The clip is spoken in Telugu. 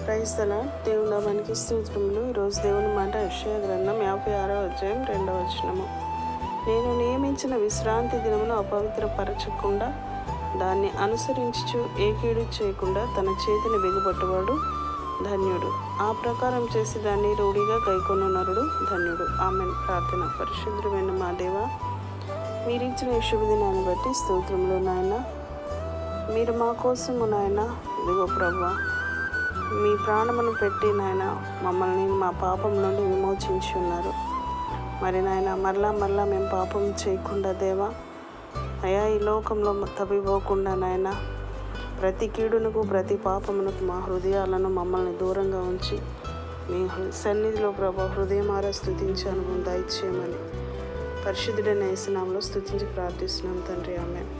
Praise the lord. దేవుని నామానికి స్తోత్రములు. ఈరోజు దేవుని మాట యెషయా గ్రంథం 56వ అధ్యాయం 2వ వచనము. నేను నియమించిన విశ్రాంతి దినమును అపవిత్రపరచకుండా దాన్ని అనుసరించుచు ఏ కీడు చేయకుండా తన చేతిని బిగపట్టువాడు ధన్యుడు. ఆ ప్రకారం చేసి దాన్ని రూఢిగా గైకొన్న నరుడు ధన్యుడు. ఆమెన్. ప్రార్థన. పరిశుద్ధమైన మా దేవ, మీరిచ్చిన ఈ శుభదినాన్ని బట్టి స్తోత్రములు నాయన. మీరు మా కోసము నాయన ఇదిగో ప్రభువా మీ ప్రాణమును పెట్టి నాయన మమ్మల్ని మా పాపం నుండి విమోచించి ఉన్నారు. మరి నాయన మరలా మేము పాపం చేయకుండా దేవా అయా ఈ లోకంలో తప్పిపోకుండా నాయన ప్రతి కీడునకు ప్రతి పాపమునకు మా హృదయాలను మమ్మల్ని దూరంగా ఉంచి మీ సన్నిధిలో ప్రభా హృదయమారా స్తుతించి అనుభవం దయచేయమని పరిశుద్ధుడైన యేసు నామములో స్తుతించి ప్రార్థిస్తున్నాం తండ్రి. ఆమేన్.